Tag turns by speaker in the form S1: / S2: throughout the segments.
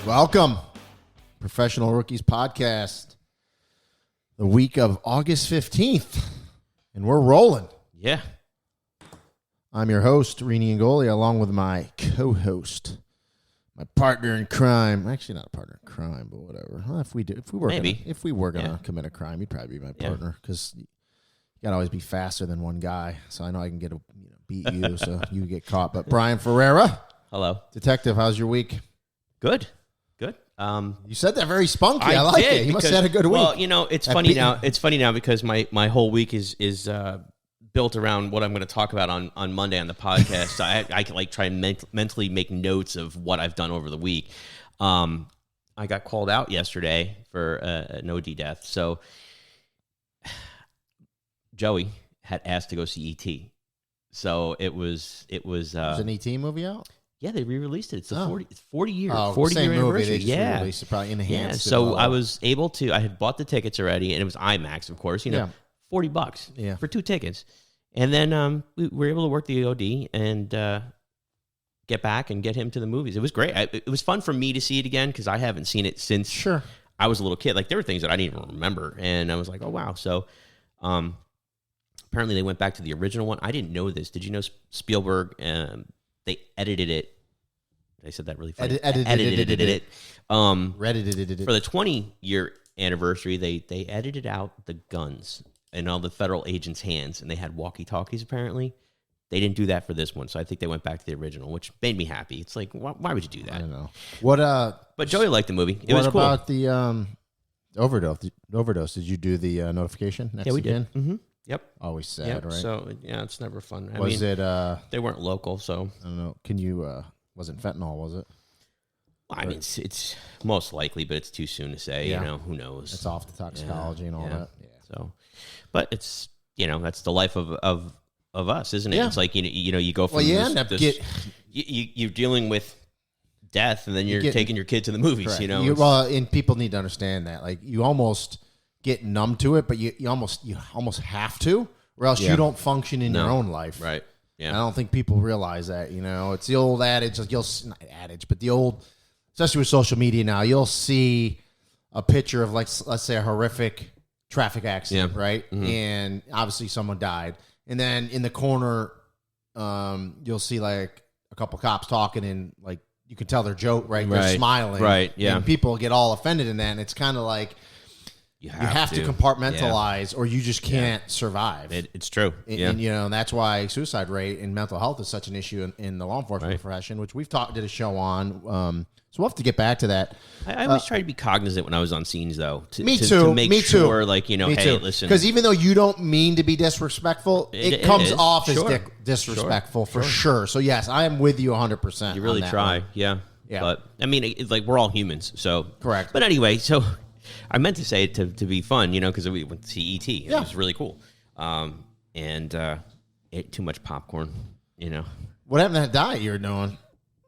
S1: Welcome, Professional Rookies Podcast, the week of August 15th, and we're rolling.
S2: Yeah.
S1: I'm your host, Rini Ngoli, along with my co-host, my partner in crime. Actually, not a partner in crime, but whatever. Well, if we were gonna commit a crime, he'd probably be my partner because you gotta always be faster than one guy. So I know I can beat you, so you get caught. But Brian Ferreira,
S2: hello,
S1: detective. How's your week?
S2: Good.
S1: You said that very spunky. I like it. You must have had a good week.
S2: Well, it's funny now. It's funny now because my whole week is built around what I'm going to talk about on Monday on the podcast. I can try and mentally make notes of what I've done over the week. I got called out yesterday for an OD death. So Joey had asked to go see E.T. So it was
S1: There's an E.T. movie out?
S2: Yeah, they re-released it. It's 40 year
S1: same
S2: anniversary.
S1: Movie. They just re-released it, probably enhanced.
S2: Yeah, so I was able to. I had bought the tickets already, and it was IMAX, of course. $40 for 2 tickets, and then we were able to work the OD and get back and get him to the movies. It was great. It was fun for me to see it again because I haven't seen it since I was a little kid. Like there were things that I didn't even remember, and I was like, oh wow. So apparently they went back to the original one. I didn't know this. Did you know Spielberg? They edited it. I said that really funny. Edited it. For the 20-year anniversary, they edited out the guns in all the federal agents' hands, and they had walkie-talkies, apparently. They didn't do that for this one, so I think they went back to the original, which made me happy. It's like, why would you do that?
S1: I don't know.
S2: But Joey liked the movie. It was cool.
S1: What about the overdose? Did you do the notification?
S2: Yeah, we did. Mm-hmm. Yep.
S1: Always sad, right?
S2: So, it's never fun. I
S1: mean,
S2: they weren't local, so.
S1: I don't know. Can you, wasn't fentanyl, was it?
S2: Well, I mean, it's most likely, but it's too soon to say, who knows?
S1: It's off the toxicology and all that. Yeah.
S2: So, but it's, that's the life of us, isn't it?
S1: Yeah.
S2: It's like, you go from you're dealing with death and then you're taking your kid to the movies,
S1: correct. And people need to understand that. Like, you almost get numb to it, but you almost have to, or else you don't function in your own life.
S2: Right. Yeah.
S1: I don't think people realize that. It's the old adage. But the old, especially with social media now, you'll see a picture of let's say a horrific traffic accident, right? Mm-hmm. And obviously someone died, and then in the corner, you'll see like a couple cops talking, and like you can tell they're joke, right? They're smiling,
S2: right? Yeah.
S1: And people get all offended in that, and it's kind of like. You have to compartmentalize, or you just can't survive.
S2: It's true.
S1: And that's why suicide rate and mental health is such an issue in the law enforcement profession, which we've did a show on. So we'll have to get back to that.
S2: I always try to be cognizant when I was on scenes, though.
S1: Me too.
S2: To make sure, hey, listen.
S1: Because even though you don't mean to be disrespectful, it comes off as disrespectful for sure. So, yes, I am with you 100%.
S2: You really try. Yeah. But, I mean, it's like we're all humans. So
S1: correct.
S2: But anyway, so I meant to say it to be fun, because we went to see E.T. It was really cool. And ate too much popcorn,
S1: What happened to that diet you were doing?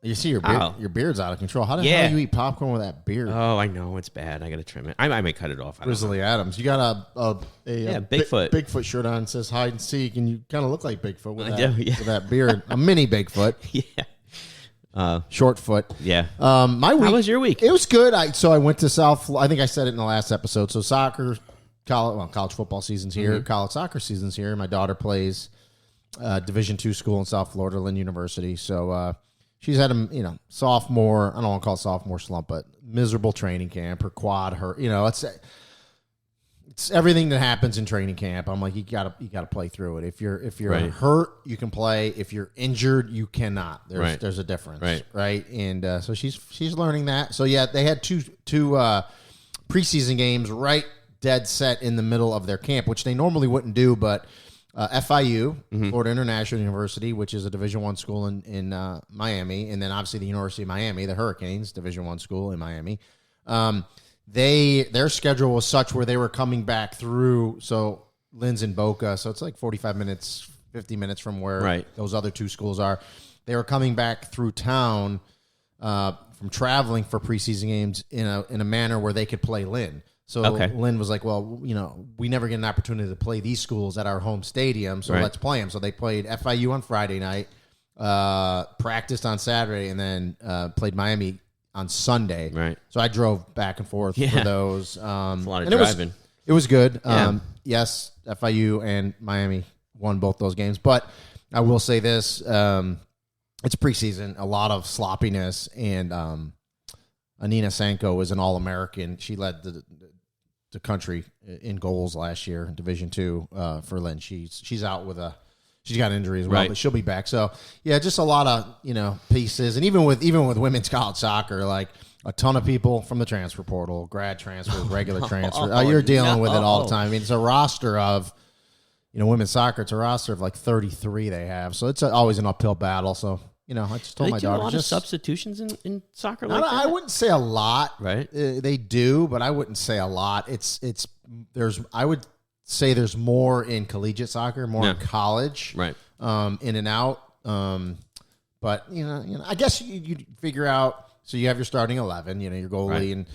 S1: You see your beard, your beard's out of control. How the hell do you eat popcorn with that beard?
S2: Oh, I know. It's bad. I got to trim it. I may cut it off.
S1: Grizzly Adams. You got a
S2: Bigfoot.
S1: Bigfoot shirt on. It says hide and seek, and you kind of look like Bigfoot with with that beard. A mini Bigfoot.
S2: Yeah.
S1: Short foot.
S2: Yeah.
S1: My week.
S2: How was your week?
S1: It was good. I went to South. I think I said it in the last episode. So soccer, college football season's here. Mm-hmm. College soccer season's here. My daughter plays Division II school in South Florida, Lynn University. So she's had a sophomore. I don't want to call it sophomore slump, but miserable training camp. Her quad hurt. It's everything that happens in training camp. I'm like, you gotta play through it. If you're hurt, you can play. If you're injured, you cannot. There's a difference, right? And so she's learning that. So yeah, they had two preseason games right dead set in the middle of their camp, which they normally wouldn't do. But FIU, Florida International University, which is a Division I school in Miami, and then obviously the University of Miami, the Hurricanes, Division I school in Miami. Their schedule was such where they were coming back through. So Lynn's in Boca, so it's like 45 minutes, 50 minutes from where those other two schools are. They were coming back through town from traveling for preseason games in a manner where they could play Lynn. So Lynn was like, well, we never get an opportunity to play these schools at our home stadium, so let's play them. So they played FIU on Friday night, practiced on Saturday, and then played Miami on Sunday.
S2: Right.
S1: So I drove back and forth for those.
S2: It's a lot of driving.
S1: It was good.
S2: Yeah.
S1: Yes, FIU and Miami won both those games. But I will say this. It's preseason. A lot of sloppiness. And Anina Sanko was an All-American. She led the country in goals last year in Division II for Lynn. She's out with she's got an injury as well, but she'll be back. So yeah, just a lot of pieces, and even with women's college soccer, like a ton of people from the transfer portal, grad transfers, regular transfer. You're dealing with it all the time. I mean, it's a roster of women's soccer. It's a roster of like 33 they have, so it's always an uphill battle. So. I just told my daughter.
S2: A lot of substitutions in soccer like that?
S1: I wouldn't say a lot.
S2: Right.
S1: They do, but I wouldn't say a lot. I would say there's more in collegiate soccer, more in college.
S2: Right.
S1: In and out. But I guess you figure out. So you have your starting 11. Your goalie, and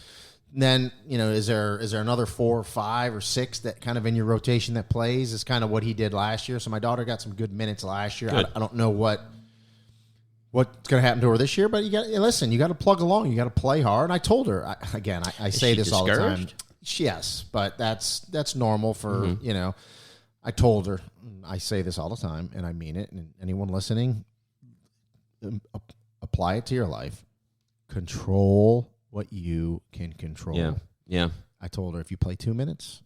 S1: then is there another 4 or 5 or 6 that kind of in your rotation that plays? Is kind of what he did last year. So my daughter got some good minutes last year. I don't know what's going to happen to her this year, but you got to plug along. You got to play hard. And I told her, I say this all the time. Yes, but that's normal for, I told her, I say this all the time, and I mean it. And anyone listening, apply it to your life. Control what you can control.
S2: Yeah, yeah.
S1: I told her, if you play 2 minutes,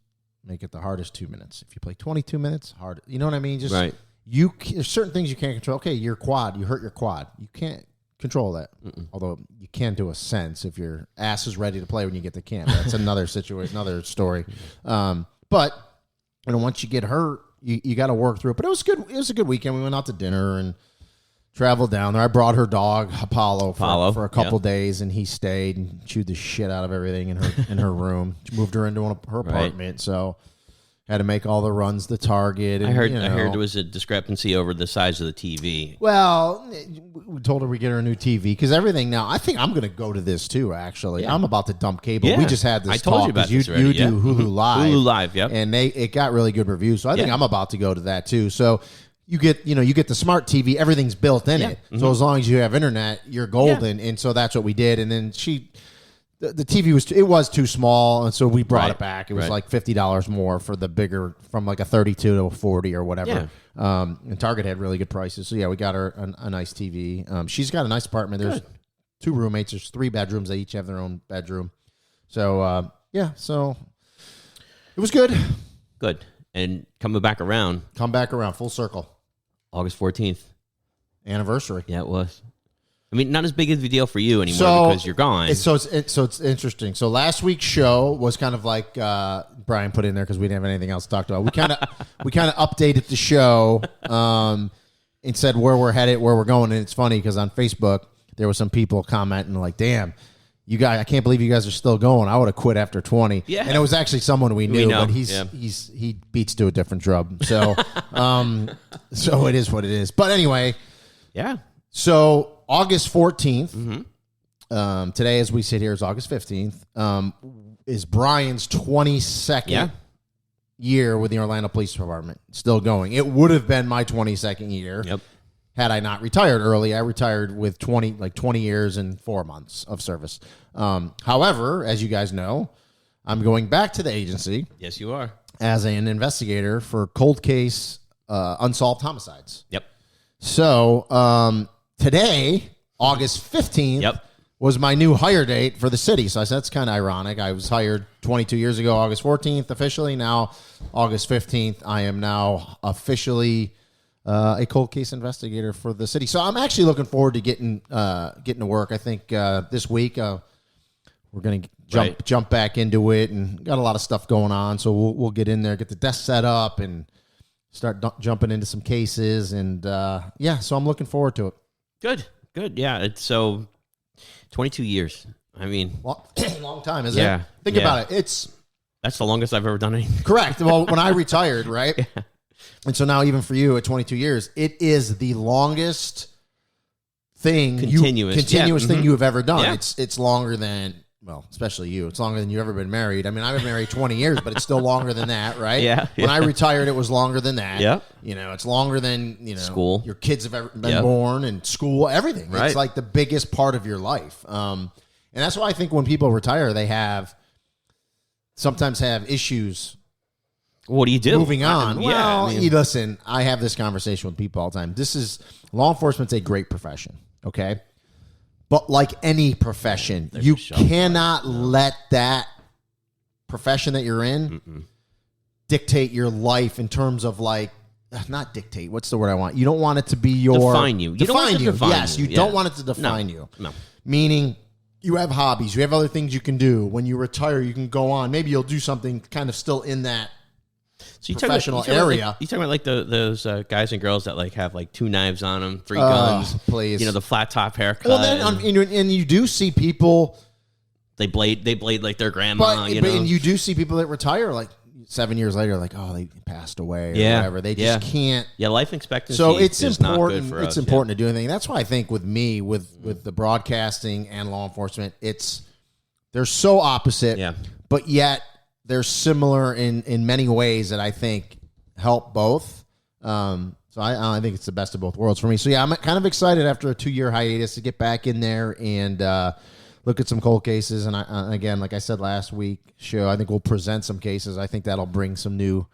S1: make it the hardest 2 minutes. If you play 22 minutes, hard. You know what I mean? Just
S2: right.
S1: There's certain things you can't control. Okay, your quad, you hurt your quad. You can't control that. Although you can to a sense if your ass is ready to play when you get to camp. That's another situation, another story. But once you get hurt, you got to work through it. But it was good. It was a good weekend. We went out to dinner and traveled down there. I brought her dog Apollo for a couple days, and he stayed and chewed the shit out of everything in her room. She moved her into her apartment, so. Had to make all the runs to Target. And,
S2: I heard there was a discrepancy over the size of the TV.
S1: Well, we told her we get her a new TV because everything now. I think I'm going to go to this too. Actually, I'm about to dump cable. Yeah. We just had this.
S2: I told you about this already.
S1: You do Hulu Live.
S2: Hulu Live, yep.
S1: And it got really good reviews. So I think I'm about to go to that too. So you get the smart TV. Everything's built in it. So as long as you have internet, you're golden. Yeah. And so that's what we did. And then The TV was too small, and so we brought it back. It was like $50 more for the bigger, from like a 32 to a 40 or whatever. Yeah. And Target had really good prices. So yeah, we got her a nice TV. She's got a nice apartment. There's 2 roommates. There's 3 bedrooms. They each have their own bedroom. So so it was good.
S2: Good. And coming back around.
S1: Come back around, full circle.
S2: August 14th.
S1: Anniversary.
S2: Yeah, it was. I mean, not as big of a deal for you anymore because you're gone.
S1: So it's interesting. So last week's show was kind of like Brian put in there because we didn't have anything else to talk about. We kind of updated the show and said where we're headed, where we're going. And it's funny because on Facebook there were some people commenting like, "Damn, you guys! I can't believe you guys are still going. I would have quit after 20." Yeah. And it was actually someone we knew, but he beats to a different drum. So so it is what it is. But anyway,
S2: yeah.
S1: So. August 14th, today as we sit here is August 15th, is Brian's 22nd year with the Orlando Police Department. Still going. It would have been my 22nd year had I not retired early. I retired with 20 years and 4 months of service. However, as you guys know, I'm going back to the agency.
S2: Yes, you are.
S1: As an investigator for cold case unsolved homicides.
S2: Yep.
S1: So, today, August 15th, was my new hire date for the city. So I said, that's kind of ironic. I was hired 22 years ago, August 14th, officially. Now, August 15th, I am now officially a cold case investigator for the city. So I'm actually looking forward to getting to work. I think this week we're going to jump back into it, and got a lot of stuff going on. So we'll get in there, get the desk set up, and start jumping into some cases. And so I'm looking forward to it.
S2: Good. Yeah. It's so 22 years. I mean,
S1: long time, isn't it? Think about it.
S2: That's the longest I've ever done anything.
S1: Correct. Well, when I retired, right? Yeah. And so now, even for you at 22 years, it is the longest continuous thing you have ever done. Yeah. It's longer than, well, especially you. It's longer than you've ever been married. I mean, I've been married 20 years, but it's still longer than that, right?
S2: Yeah.
S1: When I retired, it was longer than that.
S2: Yeah.
S1: It's longer than,
S2: school.
S1: Your kids have ever been born, and school, everything. Right. It's like the biggest part of your life. And that's why I think when people retire, they sometimes have issues.
S2: What do you do?
S1: Moving on. Listen, I have this conversation with people all the time. Law enforcement's a great profession, okay? But like any profession, you cannot let that profession that you're in dictate your life in terms of like, not dictate. What's the word I want? You don't want it to be
S2: define you. You don't want it to define
S1: yes, you don't want it to define you.
S2: No.
S1: Meaning, you have hobbies. You have other things you can do. When you retire, you can go on. Maybe you'll do something kind of still in that professional area.
S2: You talking about like those guys and girls that like have like 2 knives on them, 3 guns,
S1: please.
S2: The flat top haircut.
S1: Well, then and you do see people.
S2: They blade like their grandma.
S1: And you do see people that retire like 7 years later, like, oh, they passed away or whatever. They just can't.
S2: Yeah, life expectancy.
S1: So it's
S2: is
S1: important.
S2: Not good for
S1: it's
S2: us,
S1: important to do anything. That's why I think with me, with the broadcasting and law enforcement, they're so opposite.
S2: Yeah.
S1: But yet they're similar in many ways that I think help both. So I think it's the best of both worlds for me. So yeah, I'm kind of excited after a 2-year hiatus to get back in there and look at some cold cases. And again, like I said last week show, I think we'll present some cases. I think that'll bring some new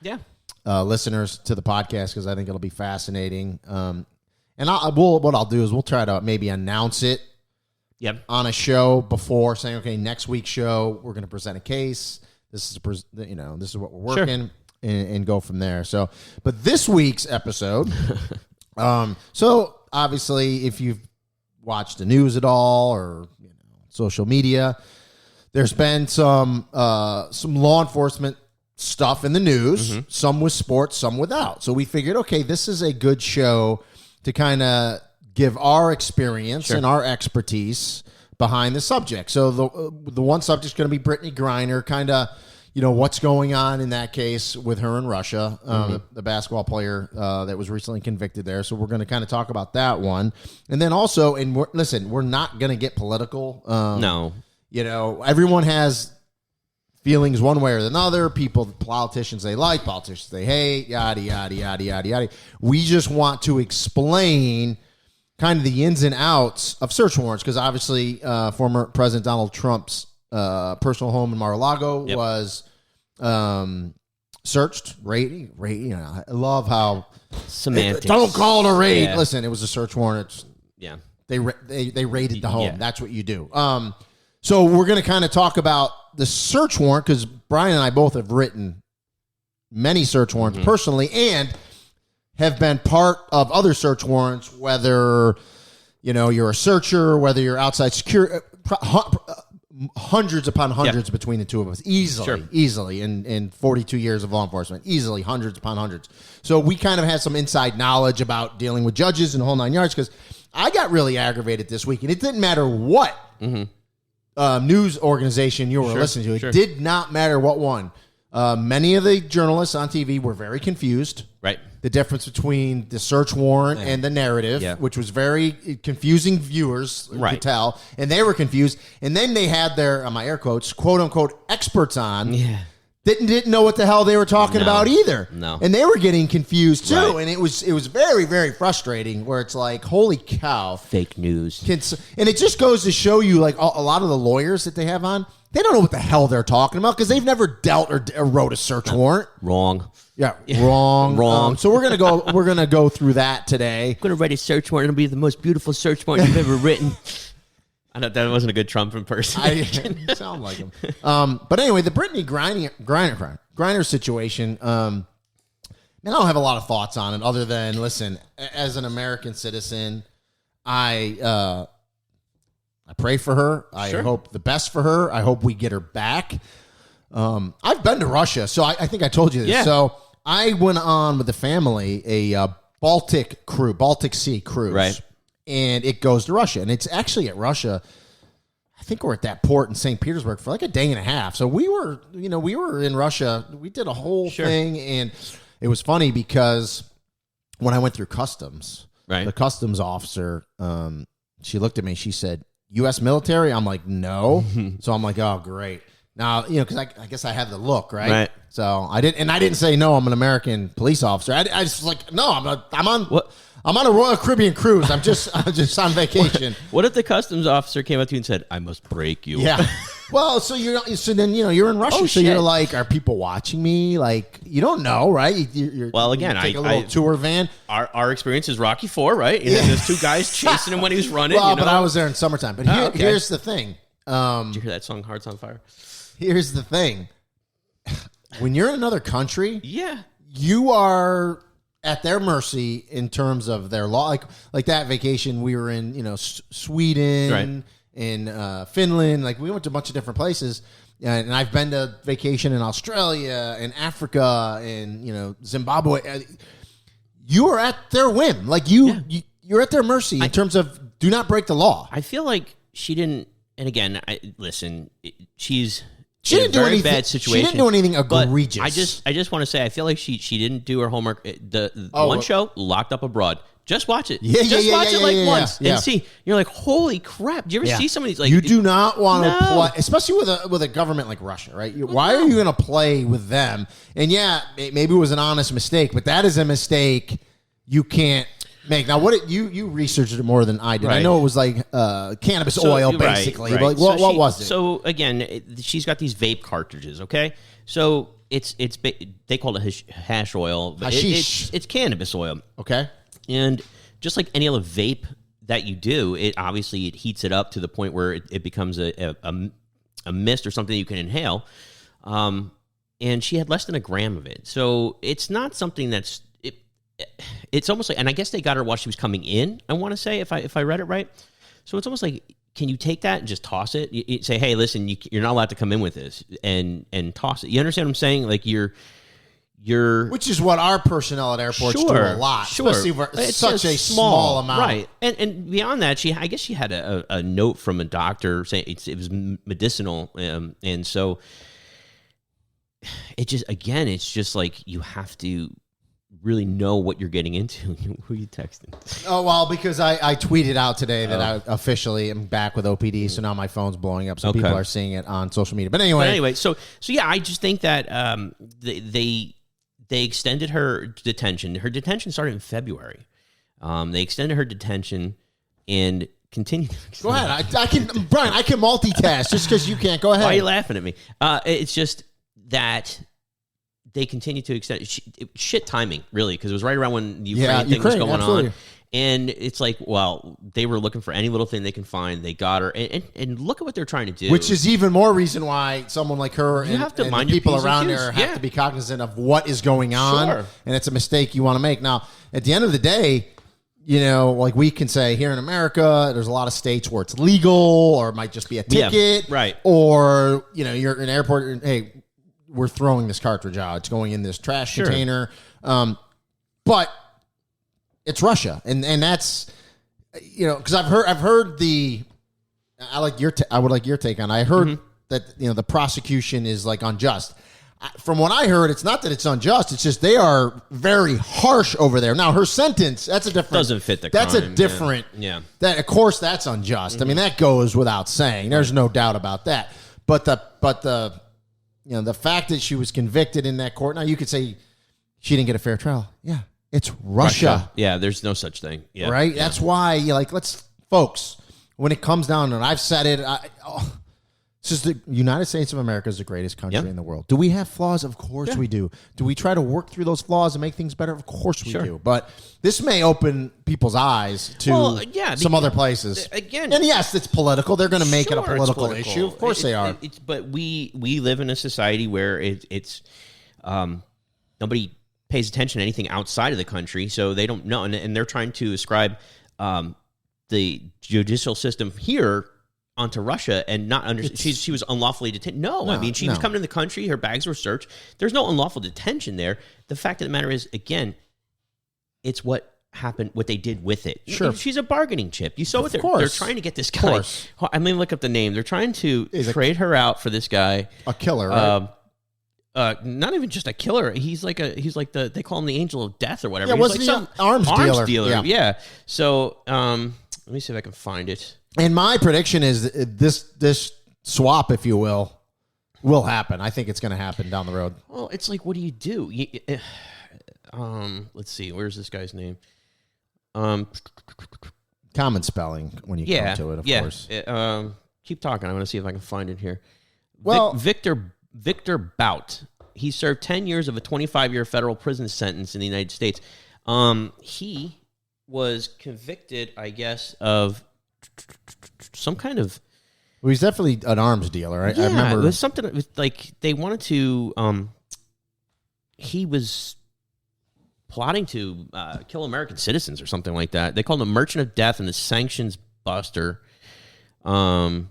S1: listeners to the podcast because I think it'll be fascinating. And what I'll do is we'll try to maybe announce it on a show before saying, okay, next week's show, we're going to present a case. This is this is what we're working and go from there. So, but this week's episode, so obviously if you've watched the news at all or social media, there's been some law enforcement stuff in the news, some with sports, some without. So we figured, okay, this is a good show to kind of give our experience and our expertise behind the subject. So the one subject is going to be Brittany Griner, kind of, what's going on in that case with her in Russia, the basketball player that was recently convicted there. So we're going to kind of talk about that one. And then also, we're not going to get political.
S2: No.
S1: Everyone has feelings one way or another. Politicians they like, politicians they hate, yada, yada, yada, yada, yada. We just want to explain kind of the ins and outs of search warrants because obviously former President Donald Trump's personal home in Mar-a-Lago was searched, raided. I love how
S2: semantics.
S1: Don't call it a raid. Yeah. Listen, it was a search warrant. They raided the home.
S2: Yeah.
S1: That's what you do. So we're going to kind of talk about the search warrant because Brian and I both have written many search warrants personally and have been part of other search warrants, whether you're a searcher, whether you're outside security, hundreds upon hundreds between the two of us, easily in 42 years of law enforcement, easily hundreds upon hundreds. So we kind of had some inside knowledge about dealing with judges and the whole 9 yards because I got really aggravated this week, and it didn't matter what news organization you were listening to. It did not matter what one. Many of the journalists on TV were very confused.
S2: Right.
S1: The difference between the search warrant and the narrative, which was very confusing viewers could tell. And they were confused. And then they had their, my air quotes, quote unquote, experts on. Yeah. Didn't know what the hell they were talking about either.
S2: No.
S1: And they were getting confused too. Right. And it was very, very frustrating where it's like, holy cow.
S2: Fake news.
S1: And it just goes to show you like a lot of the lawyers that they have on, they don't know what the hell they're talking about because they've never dealt or wrote a search warrant.
S2: Wrong.
S1: Yeah, wrong. So we're gonna go through that today.
S2: I'm gonna write a search warrant. It'll be the most beautiful search warrant you've ever written. I know that wasn't a good Trump impersonation.
S1: I sound like him. But anyway, the Brittany Griner situation. Man, I don't have a lot of thoughts on it other than listen. As an American citizen, I pray for her. I hope the best for her. I hope we get her back. I've been to Russia, so I think I told you this. Yeah. So I went on with the family a Baltic Sea cruise. Right. And it goes to Russia. And it's actually at Russia. I think we're at that port in St. Petersburg for like a day and a half. So we were in Russia. We did a whole thing. And it was funny because when I went through customs, the customs officer, she looked at me. She said, U.S. military? I'm like, no. So I'm like, oh, great. Now, because I guess I had the look, right? So I didn't say no. I'm an American police officer. I just was like, no, I'm on. What? I'm on a Royal Caribbean cruise. I'm just on vacation.
S2: What if the customs officer came up to you and said, "I must break you"?
S1: Yeah. Well, so then you're in Russia, so
S2: shit.
S1: you're like, are people watching me? Like, you don't know, right?
S2: Well, again,
S1: you take a little tour van.
S2: Our experience is Rocky IV, right? You know, there's two guys chasing him when he was running.
S1: Well, but I was there in summertime. But here's the thing.
S2: Did you hear that song, "Hearts on Fire"?
S1: Here's the thing. When you're in another country, you are at their mercy in terms of their law. Like that vacation we were in, Sweden.
S2: Right.
S1: In Finland, like we went to a bunch of different places, and I've been to vacation in Australia and Africa and Zimbabwe. You are at their whim, like you're at their mercy in terms of do not break the law.
S2: I feel like she didn't, and again, she's
S1: she didn't do anything
S2: bad situation.
S1: She didn't do anything egregious.
S2: I just want to say I feel like she didn't do her homework. One show, Locked Up Abroad. Just watch it. Just watch it once and see. You're like, holy crap! Do you ever see some of these? Like,
S1: you do not want to play, especially with a government like Russia, right? Why are you going to play with them? And maybe it was an honest mistake, but that is a mistake you can't make. Now, what you researched it more than I did. Right. I know it was like cannabis oil, basically. Right. But like, what was it?
S2: So again, she's got these vape cartridges. Okay, so it's they call it hash oil, but it's cannabis oil.
S1: Okay.
S2: And just like any other vape that you do, it heats it up to the point where it becomes a mist or something you can inhale. And she had less than a gram of it. So it's not something it's almost like, and I guess they got her while she was coming in, I want to say, if I read it right. So it's almost like, can you take that and just toss it? You say, hey, listen, you're not allowed to come in with this, and toss it. You understand what I'm saying? Like which
S1: is what our personnel at airports do a lot, especially for it's such a small amount,
S2: right? And beyond that, I guess she had a note from a doctor saying it was medicinal, and so it's just like you have to really know what you're getting into. Who are you texting?
S1: Oh, well, because I tweeted out today that I officially am back with OPD, so now my phone's blowing up, so people are seeing it on social media. But anyway,
S2: so yeah, I just think that they extended her detention. Her detention started in February. They extended her detention and continued.
S1: Go ahead. I can, Brian. I can multitask just because you can't. Go ahead.
S2: Why are you laughing at me? It's just that they continue to extend shit timing, really, because it was right around when the Ukraine thing was going on. And it's like, well, they were looking for any little thing they can find. They got her. And look at what they're trying to do.
S1: Which is even more reason why someone like her and the people around her have to be cognizant of what is going on. Sure. And it's a mistake you want to make. Now, at the end of the day, like we can say here in America, there's a lot of states where it's legal or it might just be a ticket.
S2: Right.
S1: Or, you're in an airport and, hey, we're throwing this cartridge out. It's going in this trash container. But it's Russia, and that's because I've heard I would like your take on it. I heard that the prosecution is like unjust. From what I heard, it's not that it's unjust. It's just they are very harsh over there. Now her sentence doesn't
S2: fit the
S1: that's
S2: crime.
S1: A different that of course that's unjust. I mean that goes without saying. There's no doubt about that. But the the fact that she was convicted in that court. Now you could say she didn't get a fair trial. Yeah. It's Russia.
S2: Yeah, there's no such thing. Yeah.
S1: Right? Yeah. That's why, folks, when it comes down to it, I've said it, this is the United States of America is the greatest country in the world. Do we have flaws? Of course we do. Do we try to work through those flaws and make things better? Of course we do. But this may open people's eyes to some other places. Again, and yes, it's political. They're going to make it a political issue. Of course they are.
S2: But we live in a society where it's nobody pays attention to anything outside of the country, so they don't know, and they're trying to ascribe the judicial system here onto Russia and not understand. She was unlawfully detained. No, I mean she was coming in the country. Her bags were searched. There's no unlawful detention there. The fact of the matter is, again, it's what happened, what they did with it.
S1: Sure,
S2: she's a barganing chip. You saw what they're trying to get this guy. I mean, look up the name. They're trying to trade her out for this guy,
S1: a killer, right?
S2: Not even just a killer. He's like they call him the angel of death or whatever.
S1: Yeah, wasn't he an arms dealer?
S2: Yeah. So let me see if I can find it.
S1: And my prediction is this swap, if you will happen. I think it's going to happen down the road.
S2: Well, it's like, what do you do? Let's see. Where's this guy's name?
S1: Common spelling when you come to it, of course.
S2: Keep talking. I want to see if I can find it here.
S1: Well,
S2: Victor Bout. He served 10 years of a 25-year federal prison sentence in the United States. He was convicted, I guess, of some kind of...
S1: Well, he's definitely an arms dealer. I remember...
S2: it was something like they wanted to... he was plotting to kill American citizens or something like that. They called him a merchant of death and a sanctions buster. And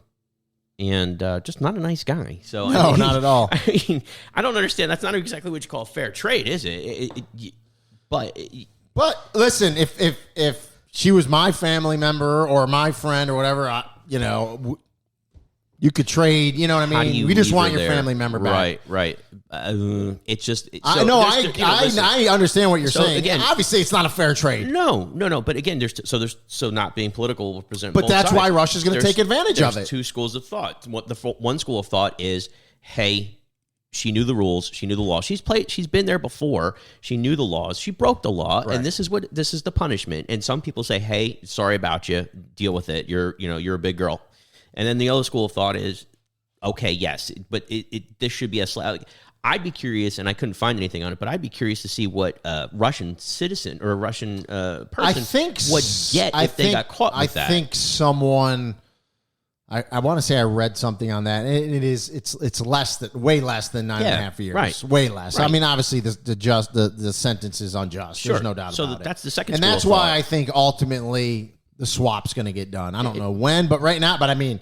S2: just not a nice guy. So
S1: no, not at all.
S2: I mean, I don't understand. That's not exactly what you call fair trade, is it? But
S1: listen, if she was my family member or my friend or whatever, you could trade. You know what I mean? We just want your family member back.
S2: Right. It's just.
S1: I understand what you're saying.
S2: Again,
S1: obviously, it's not a fair trade.
S2: No. But again, there's not being political represent.
S1: But that's why Russia's going to take advantage of it.
S2: There's two schools of thought. One school of thought is, hey, she knew the rules, she knew the law. She's been there before. She knew the laws. She broke the law, and this is the punishment. And some people say, hey, sorry about you. Deal with it. You're a big girl. And then the other school of thought is, okay, yes, but this should be a slap. I'd be curious, and I couldn't find anything on it, but I'd be curious to see what a Russian citizen or a Russian person would get if they got caught with that.
S1: I think someone, I want to say I read something on that. It's way less than 9.5 years.
S2: Right.
S1: Way less. Right. I mean, obviously the sentence is unjust.
S2: Sure.
S1: There's no doubt about it.
S2: So that's the second
S1: and
S2: school
S1: that's
S2: of
S1: why
S2: thought.
S1: I think ultimately the swap's going to get done. I don't know when, but right now, I mean,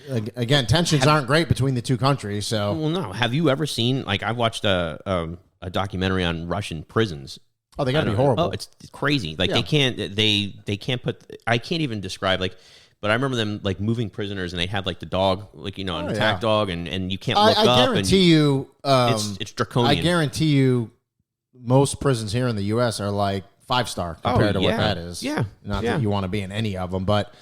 S1: again, tensions aren't great between the two countries. So,
S2: well, no. Have you ever seen? Like, I watched a documentary on Russian prisons.
S1: Oh, they got to be horrible.
S2: Oh, it's crazy. Like they can't put. I can't even describe But I remember them like moving prisoners, and they had like the dog, an attack dog, and you can't look up.
S1: I guarantee you,
S2: it's draconian.
S1: I guarantee you, most prisons here in the U.S. are like 5-star compared to what that is.
S2: Yeah,
S1: not that you want to be in any of them, but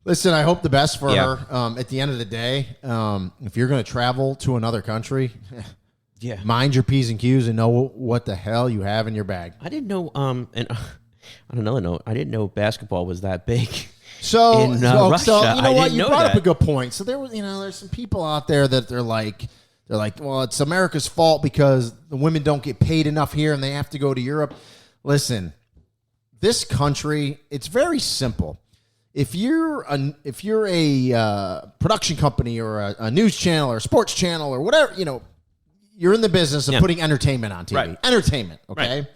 S1: listen, I hope the best for her. At the end of the day, if you're going to travel to another country, mind your P's and Q's and know what the hell you have in your bag.
S2: I didn't know. And on another note, I didn't know basketball was that big.
S1: So,
S2: in Russia.
S1: So you know what? You brought
S2: up
S1: a good point. So there was, there's some people out there that they're like, well, it's America's fault because the women don't get paid enough here and they have to go to Europe. Listen, this country, it's very simple. If you're a production company or a news channel or a sports channel or whatever, you're in the business of putting entertainment on TV.
S2: Right.
S1: Entertainment, okay?
S2: Right.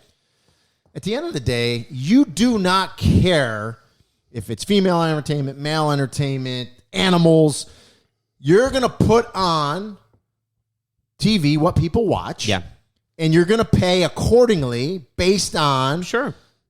S1: At the end of the day, you do not care if it's female entertainment, male entertainment, animals. You're going to put on TV what people watch.
S2: Yeah.
S1: And you're going to pay accordingly based on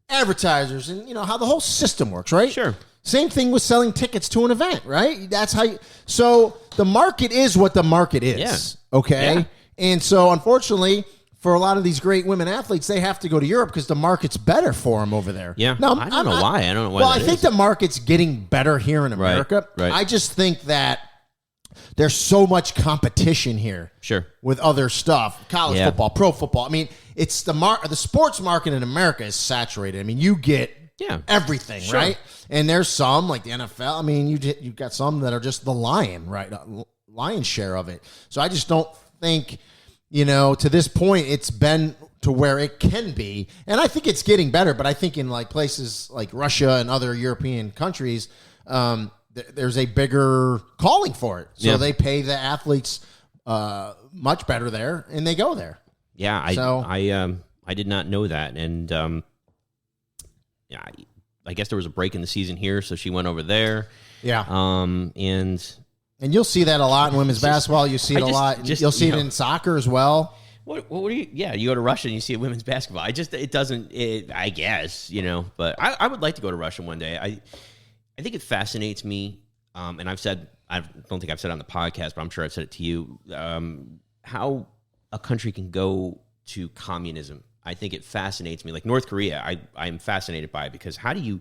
S1: advertisers and, how the whole system works, right?
S2: Sure.
S1: Same thing with selling tickets to an event, right? That's how so the market is what the market is, okay? Yeah. And so, unfortunately, for a lot of these great women athletes, they have to go to Europe because the market's better for them over there.
S2: Yeah. Now, I don't know why. I don't know why.
S1: Well, I think the market's getting better here in America.
S2: Right.
S1: I just think that there's so much competition here.
S2: Sure.
S1: With other stuff, college football, pro football. I mean, it's the sports market in America is saturated. I mean, you get everything, right? And there's some like the NFL. I mean, you've got some that are just the lion's share of it. So I just don't think, to this point, it's been to where it can be. And I think it's getting better, but I think in like places like Russia and other European countries, there's a bigger calling for it. So they pay the athletes much better there, and they go there.
S2: Yeah, I did not know that. And I guess there was a break in the season here, so she went over there.
S1: Yeah.
S2: And
S1: you'll see that a lot in women's basketball. You see it a lot. You'll see it in soccer as well.
S2: What do you? Yeah, you go to Russia and you see women's basketball. I guess, But I would like to go to Russia one day. I think it fascinates me, and I don't think I've said it on the podcast, but I'm sure I've said it to you. How a country can go to communism. I think it fascinates me. Like North Korea, I'm fascinated by it because how do you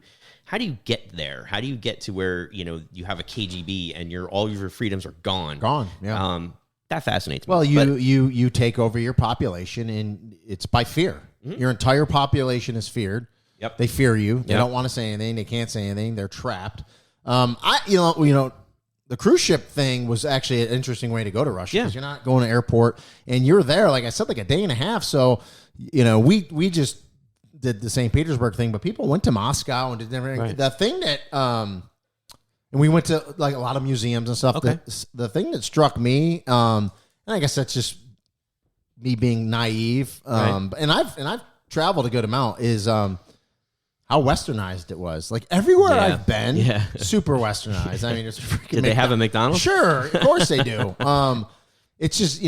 S2: get there? How do you get to where you have a KGB and all of your freedoms are gone?
S1: Gone. Yeah.
S2: That fascinates me.
S1: Well, you take over your population, and it's by fear. Mm-hmm. Your entire population is feared.
S2: Yep.
S1: They fear you. They don't want to say anything. They can't say anything. They're trapped. The cruise ship thing was actually an interesting way to go to Russia because you're not going to airport and you're there, like I said, like a day and a half. So, we just did the St. Petersburg thing, but people went to Moscow and did everything. Right. The thing that, and we went to like a lot of museums and stuff. Okay. The thing that struck me, and I guess that's just me being naive. And I've traveled a good amount is, how westernized it was. Like everywhere I've been, super westernized. I mean, it's freaking
S2: Did they have a McDonald's?
S1: Sure, of course they do. It's just,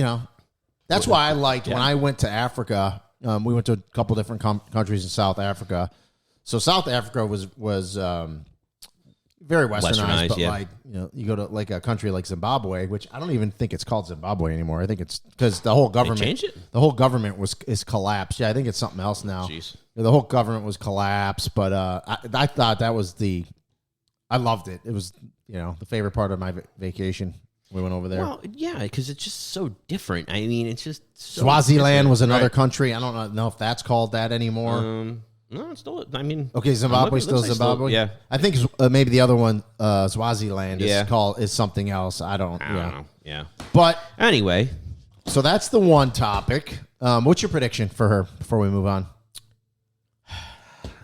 S1: that's why I liked when I went to Africa. We went to a couple different countries in South Africa. So South Africa was very westernized, but like, you go to like a country like Zimbabwe, which I don't even think it's called Zimbabwe anymore. I think it's because the whole government
S2: changed it?
S1: The whole government is collapsed. Yeah, I think it's something else now.
S2: Jeez.
S1: The whole government was collapsed, but I thought that was I loved it. It was, the favorite part of my vacation. We went over there.
S2: Well, yeah, because it's just so different. I mean, it's just so
S1: Swaziland
S2: different.
S1: was another country. I don't know if that's called that anymore.
S2: No, it's still. I mean,
S1: okay, Zimbabwe still Zimbabwe.
S2: Yeah,
S1: I think maybe the other one, Swaziland, is something else. I don't know.
S2: Yeah,
S1: but
S2: anyway,
S1: so that's the one topic. What's your prediction for her before we move on?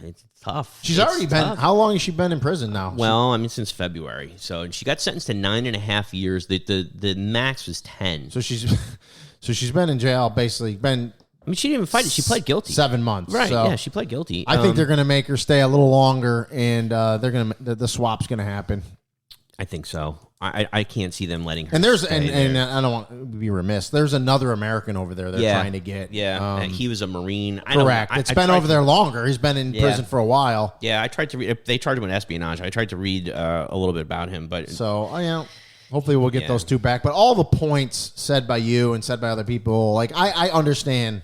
S2: It's tough.
S1: She's already been. How long has she been in prison now?
S2: Well, I mean, since February. So she got sentenced to 9.5 years. The max was 10.
S1: So she's been in jail. Basically, been.
S2: I mean, she didn't even fight it. She pled guilty.
S1: 7 months.
S2: Right.
S1: So
S2: yeah, she pled guilty.
S1: I think they're going to make her stay a little longer, and the swap's going to happen.
S2: I think so. I can't see them letting her.
S1: And and I don't want to be remiss. There's another American over there they're trying to get.
S2: Yeah, he was a Marine.
S1: Correct. It's been over there longer. He's been in prison for a while.
S2: Yeah, I tried to read. They charged him with espionage. I tried to read a little bit about him, but
S1: hopefully we'll get those two back. But all the points said by you and said by other people, like I understand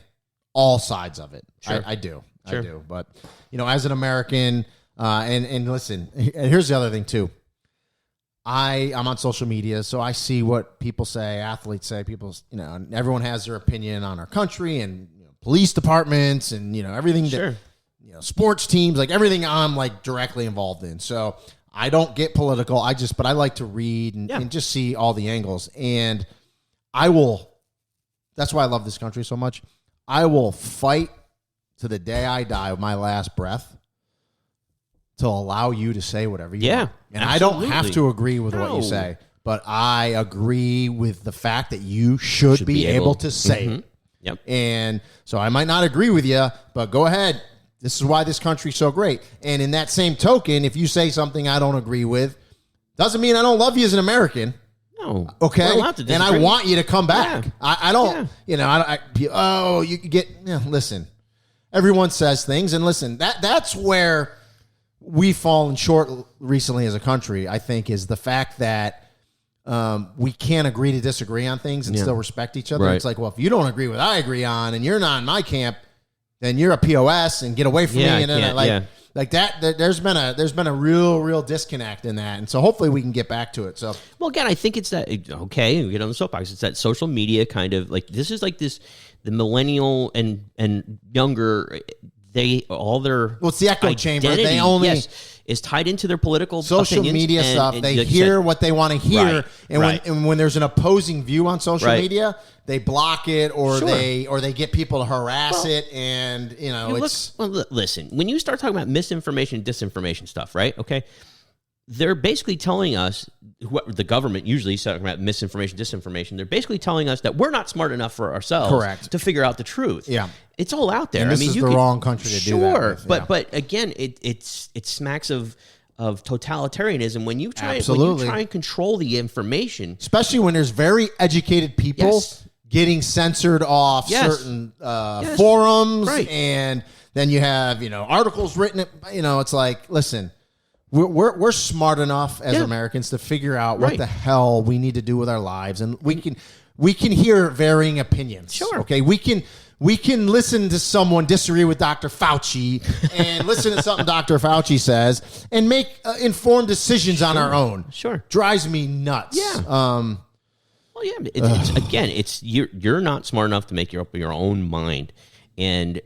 S1: all sides of it. Sure. I do. Sure. I do. But as an American, and listen, and here's the other thing too. I'm on social media, so I see what people say, athletes say, and everyone has their opinion on our country and police departments and, everything that, sports teams, like everything I'm like directly involved in. So I don't get political. But I like to read and just see all the angles. And that's why I love this country so much. I will fight to the day I die with my last breath to allow you to say whatever you want. And absolutely. I don't have to agree with what you say, but I agree with the fact that you should be able to say it.
S2: Yep.
S1: And so I might not agree with you, but go ahead. This is why this country's so great. And in that same token, if you say something I don't agree with, doesn't mean I don't love you as an American.
S2: No.
S1: Okay. And I want you to come back. Yeah. I don't, you get, listen, everyone says things, and listen, that's where we've fallen short recently as a country, I think, is the fact that we can't agree to disagree on things and still respect each other. Right. It's like, well, if you don't agree with what I agree on and you're not in my camp, then you're a POS and get away from me. And like that, there's been a real disconnect in that. And so hopefully we can get back to it. So,
S2: well, again, I think it's that, okay, we get on the soapbox. It's that social media kind of like, this is like this, the millennial and younger, it's the echo chamber. They only is tied into their political
S1: social media stuff. They hear what they want to hear, and when there's an opposing view on social media, they block it or they get people to harass it, and
S2: listen, when you start talking about misinformation, disinformation stuff, right? Okay. They're basically telling us, the government usually is talking about misinformation, disinformation. They're basically telling us that we're not smart enough for ourselves to figure out the truth.
S1: Yeah.
S2: It's all out there.
S1: And this is the wrong country to do that with.
S2: But again, it smacks of totalitarianism when you try and control the information.
S1: Especially when there's very educated people getting censored off certain forums. Right. And then you have, articles written, it's like, listen, we're smart enough as Americans to figure out what the hell we need to do with our lives, and we can hear varying opinions.
S2: Sure.
S1: Okay. We can listen to someone disagree with Dr. Fauci and listen to something Dr. Fauci says and make informed decisions on our own.
S2: Sure.
S1: Drives me nuts.
S2: Yeah. Well, yeah. It's you're not smart enough to make up your own mind, and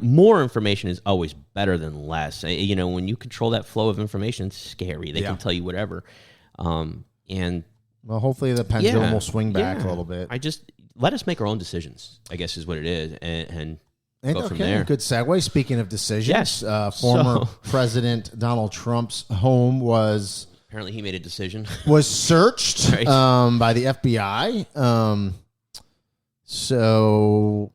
S2: more information is always better than less. When you control that flow of information, it's scary. They can tell you whatever. And
S1: well, hopefully the pendulum will swing back a little bit.
S2: Let us make our own decisions, I guess is what it is. And go from there.
S1: Good segue. Speaking of decisions, former President Donald Trump's home was...
S2: Apparently he made a decision.
S1: Was searched by the FBI. So...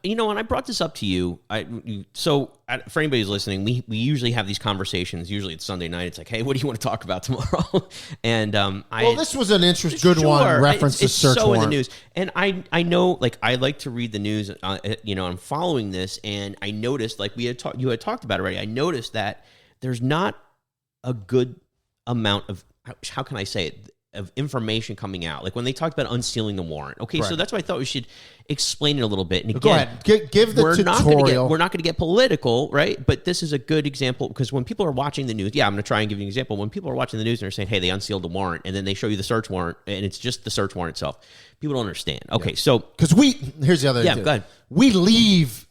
S2: when I brought this up to you, for anybody who's listening, we usually have these conversations. Usually it's Sunday night. It's like, hey, what do you want to talk about tomorrow? And
S1: this was an good one. Reference to search warrant.
S2: In the news, and I know, like, I like to read the news. I'm following this, and I noticed, like you had talked about already. I noticed that there's not a good amount of, how can I say it, of information coming out. Like when they talked about unsealing the warrant. Okay, correct. So that's why I thought we should explain it a little bit. And again,
S1: go ahead. Give the tutorial.
S2: We're not going to get political, right? But this is a good example because when people are watching the news, I'm going to try and give you an example. When people are watching the news and they're saying, hey, they unsealed the warrant, and then they show you the search warrant, and it's just the search warrant itself. People don't understand. Okay, so...
S1: Because here's the other thing.
S2: Yeah, go ahead.
S1: We leave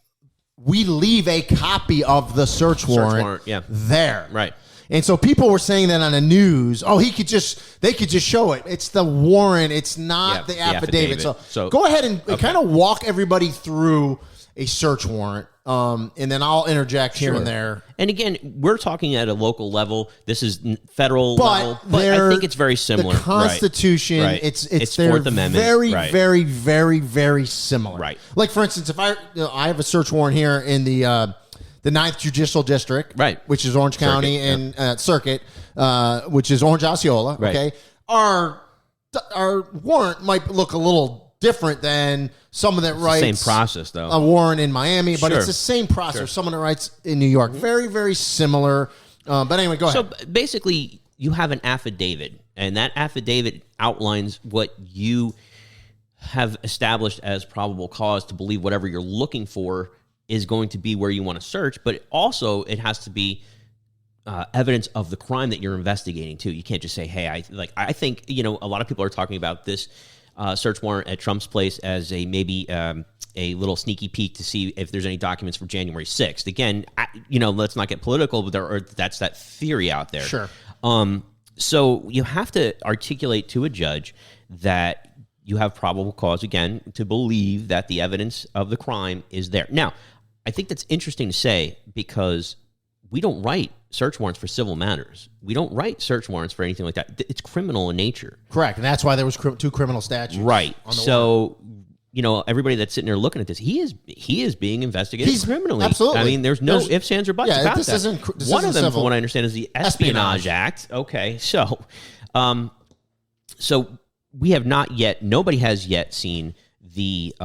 S1: a copy of the search warrant there.
S2: Right.
S1: And so people were saying that on the news. Oh, they could just show it. It's the warrant. It's not the affidavit. So go ahead and kind of walk everybody through a search warrant, and then I'll interject here and there.
S2: And again, we're talking at a local level. This is federal level, but I think it's very similar.
S1: The Constitution, right. It's Fourth Amendment, very, very, very, very similar.
S2: Right.
S1: Like for instance, if I have a search warrant here in the 9th Judicial District,
S2: right,
S1: which is Orange County, and Circuit, which is Orange Osceola.
S2: Right.
S1: Okay, our warrant might look a little different than someone that writes
S2: the same process though
S1: a warrant in Miami, but it's the same process. Someone that writes in New York, very, very similar. But anyway, go ahead.
S2: So basically, you have an affidavit, and that affidavit outlines what you have established as probable cause to believe whatever you're looking for is going to be where you want to search, but also it has to be evidence of the crime that you're investigating too. You can't just say, hey, I think, a lot of people are talking about this search warrant at Trump's place as a little sneaky peek to see if there's any documents for January 6th. Again, let's not get political, but that's that theory out there.
S1: Sure.
S2: So you have to articulate to a judge that you have probable cause, again, to believe that the evidence of the crime is there. Now, I think that's interesting to say because we don't write search warrants for civil matters. We don't write search warrants for anything like that. It's criminal in nature.
S1: Correct. And that's why there was 2 criminal statutes.
S2: Right. So, everybody that's sitting there looking at this, he is being investigated criminally.
S1: Absolutely.
S2: I mean, there's no ifs, ands, or buts about
S1: this
S2: that.
S1: One
S2: of them,
S1: civil.
S2: from what I understand, is the Espionage Act. Okay. So we have not yet, nobody has yet seen the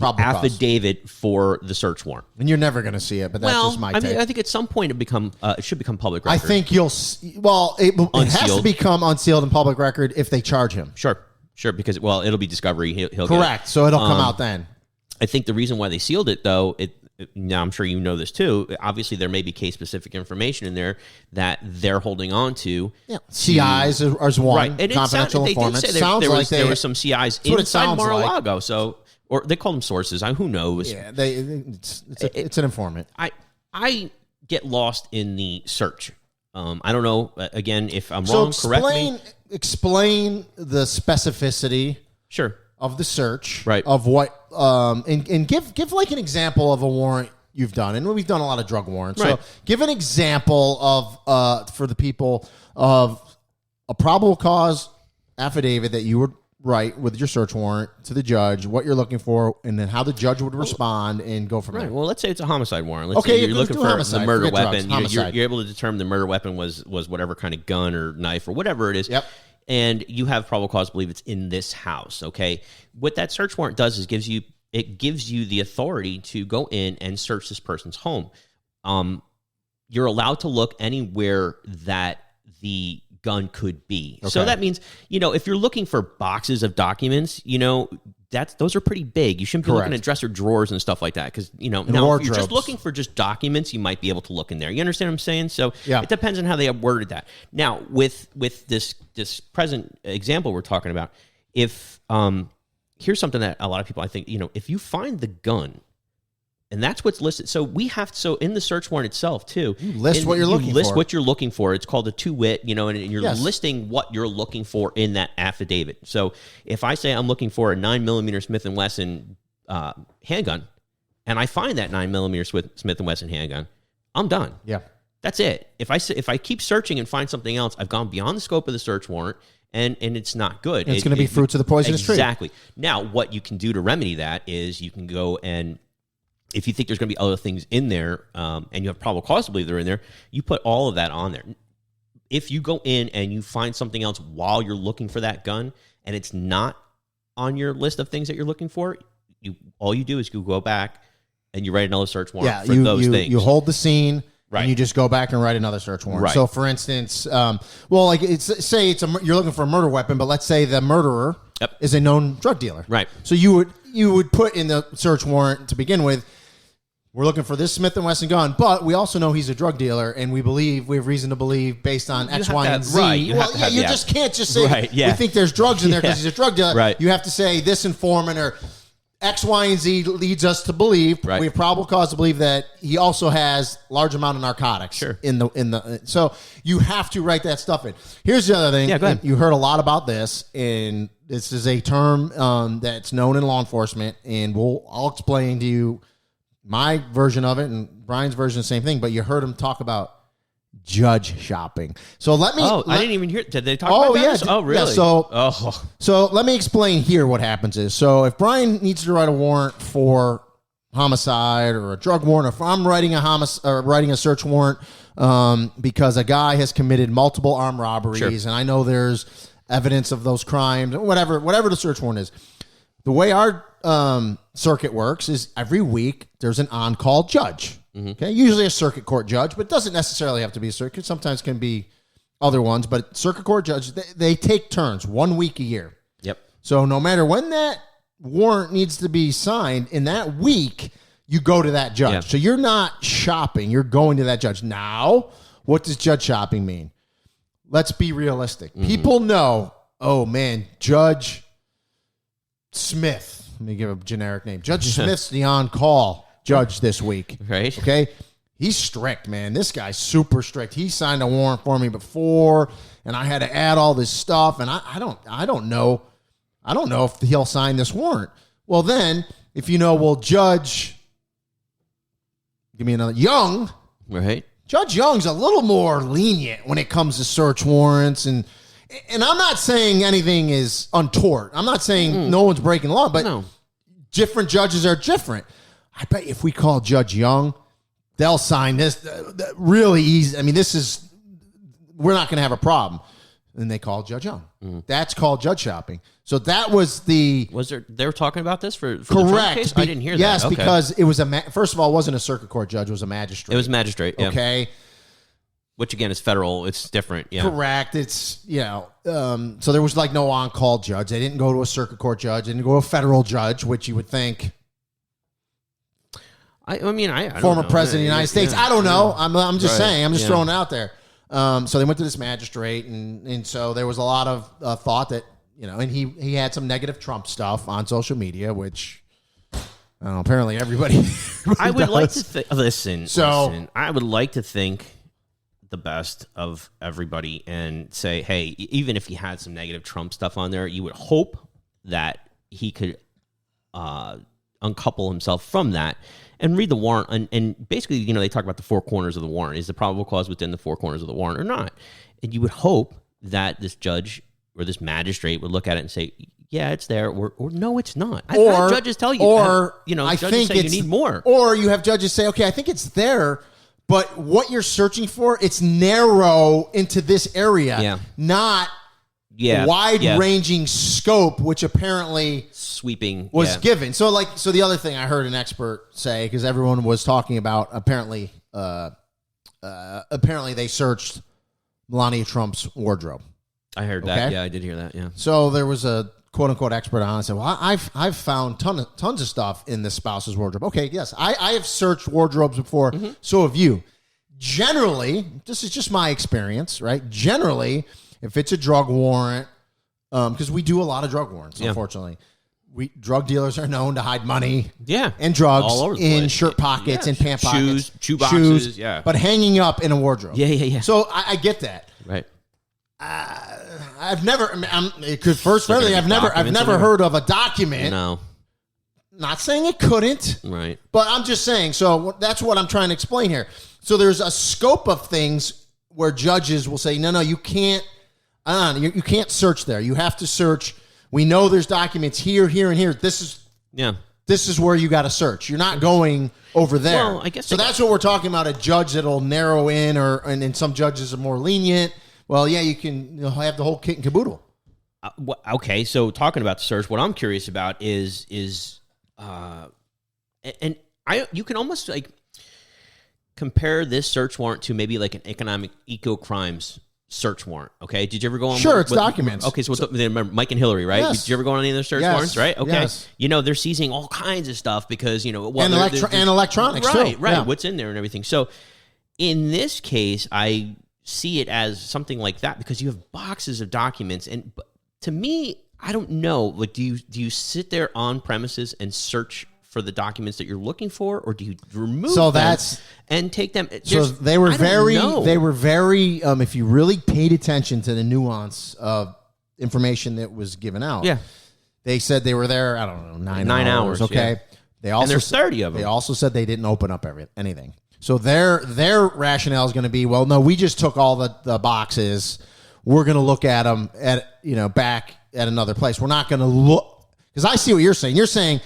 S2: affidavit for the search warrant.
S1: And you're never going to see it, but that's just my take.
S2: I think at some point it should become public record.
S1: I think it has to become unsealed and public record if they charge him.
S2: Sure, because, it'll be discovery. He'll
S1: correct, so it'll come out then.
S2: I think the reason why they sealed it, though, now I'm sure you know this too, obviously there may be case-specific information in there that they're holding on to. Yeah.
S1: CIs is one,
S2: right. And
S1: confidential informants.
S2: They did say there were some CIs inside Mar-a-Lago, or they call them sources. Who knows?
S1: Yeah, it's an informant.
S2: I get lost in the search. I don't know, again, if I'm wrong, correct me.
S1: Explain the specificity of the search,
S2: right?
S1: Of what, and give like an example of a warrant you've done. And we've done a lot of drug warrants. Right. So give an example of, for the people, of a probable cause affidavit that you would write with your search warrant to the judge, what you're looking for, and then how the judge would respond and go from there.
S2: Well, let's say it's a homicide warrant. Let's say you're looking for the murder weapon. You're able to determine the murder weapon was whatever kind of gun or knife or whatever it is.
S1: Yep.
S2: And you have probable cause to believe it's in this house. Okay. What that search warrant does is gives you the authority to go in and search this person's home. You're allowed to look anywhere that the gun could be. Okay. So that means, if you're looking for boxes of documents, those are pretty big. You shouldn't be looking at dresser drawers and stuff like that because, now if you're just looking for just documents, you might be able to look in there. You understand what I'm saying? So it depends on how they have worded that. Now, with this present example we're talking about, if here's something that a lot of people, I think, if you find the gun And that's what's listed. So in the search warrant itself too,
S1: you list what you're looking for.
S2: List what you're looking for. It's called a two-wit, and you're listing what you're looking for in that affidavit. So if I say I'm looking for a 9mm Smith & Wesson handgun, and I find that 9mm Smith & Wesson handgun, I'm done.
S1: Yeah.
S2: That's it. If I keep searching and find something else, I've gone beyond the scope of the search warrant, and it's not good.
S1: And it's going to be fruits of the poisonous tree.
S2: Exactly. Now, what you can do to remedy that is you can go and, if you think there's going to be other things in there, and you have probable cause to believe they're in there, you put all of that on there. If you go in and you find something else while you're looking for that gun, and it's not on your list of things that you're looking for, all you do is you go back and you write another search warrant for those things.
S1: You hold the scene.
S2: Right.
S1: And you just go back and write another search warrant.
S2: Right.
S1: So, for instance, you're looking for a murder weapon, but let's say the murderer is a known drug dealer.
S2: Right.
S1: So you would put in the search warrant to begin with, we're looking for this Smith & Wesson gun, but we also know he's a drug dealer, and we have reason to believe based on X, Y, and Z.
S2: Right.
S1: You just can't just say we think there's drugs in there because he's a drug dealer.
S2: Right.
S1: You have to say this informant or X, Y, and Z leads us to believe.
S2: Right.
S1: We have probable cause to believe that he also has large amount of narcotics.
S2: Sure.
S1: So you have to write that stuff in. Here's the other thing.
S2: Yeah, go ahead.
S1: You heard a lot about this, and this is a term that's known in law enforcement, and I'll explain to you my version of it, and Brian's version, the same thing. But you heard him talk about judge shopping. So I
S2: didn't even hear. Did they talk about that?
S1: Oh,
S2: really?
S1: Yeah, so let me explain here what happens is. So if Brian needs to write a warrant for homicide or a drug warrant, if I'm writing a search warrant because a guy has committed multiple armed robberies, and I know there's evidence of those crimes, whatever the search warrant is. The way our circuit works is every week there's an on-call judge. Mm-hmm. Okay, usually a circuit court judge, but it doesn't necessarily have to be a circuit. Sometimes it can be other ones, but circuit court judges, they take turns 1 week a year.
S2: Yep.
S1: So no matter when that warrant needs to be signed, in that week, you go to that judge. Yep. So you're not shopping, you're going to that judge. Now, what does judge shopping mean? Let's be realistic. Mm-hmm. People know, oh man, Judge Smith, let me give a generic name. Judge Smith's the on-call judge this week.
S2: Right.
S1: Okay. He's strict, man. This guy's super strict. He signed a warrant for me before, and I had to add all this stuff, and I don't know if he'll sign this warrant. Well, then, if Judge, give me another, Young.
S2: Right.
S1: Judge Young's a little more lenient when it comes to search warrants, and I'm not saying anything is untoward. I'm not saying no one's breaking the law, but different judges are different. I bet if we call Judge Young, they'll sign this really easy. I mean, we're not going to have a problem. And they call Judge Young. Mm-hmm. That's called judge shopping. So that was they were talking about this for
S2: correct. The Trump case? I didn't hear that.
S1: Yes, okay. Because it was first of all, it wasn't a circuit court judge. It was a magistrate.
S2: It was a magistrate. Yeah.
S1: Okay.
S2: Which again is federal. It's different. Yeah.
S1: Correct. It's, so there was no on-call judge. They didn't go to a circuit court judge. They didn't go to a federal judge, which you would think.
S2: I don't
S1: former
S2: know.
S1: president of the United States. I don't know. I'm just saying. I'm just throwing it out there. So they went to this magistrate, and so there was a lot of thought that, and he had some negative Trump stuff on social media, which I don't know, apparently everybody
S2: I would like to listen. I would like to think the best of everybody and say, hey, even if he had some negative Trump stuff on there, you would hope that he could uncouple himself from that and read the warrant. And basically, they talk about the four corners of the warrant. Is the probable cause within the four corners of the warrant or not? And you would hope that this judge or this magistrate would look at it and say, yeah, it's there, or no, it's not. I've had judges tell you, I think you need more.
S1: Or you have judges say, okay, I think it's there, but what you're searching for, it's narrow into this area, not wide-ranging scope, which apparently
S2: sweeping
S1: was given. So the other thing I heard an expert say, because everyone was talking about apparently they searched Melania Trump's wardrobe.
S2: I heard that. Yeah, I did hear that. Yeah.
S1: So there was a quote-unquote expert on and said, well, I've found tons of stuff in this spouse's wardrobe. Okay, yes, I have searched wardrobes before, so have you. Generally, this is just my experience, right? Generally, if it's a drug warrant, because we do a lot of drug warrants, unfortunately, drug dealers are known to hide money, and drugs
S2: all over
S1: in shirt pockets and pant pockets,
S2: shoe boxes,
S1: but hanging up in a wardrobe.
S2: Yeah.
S1: So I get that.
S2: Right.
S1: I've never. I've never heard of a document.
S2: No.
S1: Not saying it couldn't.
S2: Right.
S1: But I'm just saying. So that's what I'm trying to explain here. So there's a scope of things where judges will say, no, you can't. You can't search there. You have to search. We know there's documents here, and here. This is where you got to search. You're not going over there.
S2: Well, I guess
S1: so. That's what we're talking about. A judge that'll narrow in, and some judges are more lenient. Well, yeah, you'll have the whole kit and caboodle.
S2: Okay, so talking about the search, what I'm curious about is you can almost like compare this search warrant to maybe like an economic eco-crimes search warrant. Okay, did you ever go on?
S1: Sure, it's documents.
S2: Okay, so remember Mike and Hillary, right?
S1: Yes.
S2: Did you ever go on any of their search warrants? Right. Okay.
S1: Yes.
S2: They're seizing all kinds of stuff because and
S1: electronics
S2: right,
S1: too.
S2: Right.
S1: Yeah.
S2: What's in there and everything. So in this case, I see it as something like that because you have boxes of documents, and to me, I don't know. Like, do you sit there on premises and search for the documents that you're looking for, or do you remove them and take them?
S1: So they were very. If you really paid attention to the nuance of information that was given out, they said they were there. I don't know, 9 hours. Okay, they also
S2: and there's 30 of them.
S1: They also said they didn't open up anything. So their rationale is going to be, well, no, we just took all the boxes. We're going to look at them back at another place. We're not going to look, because I see what you're saying. You're saying,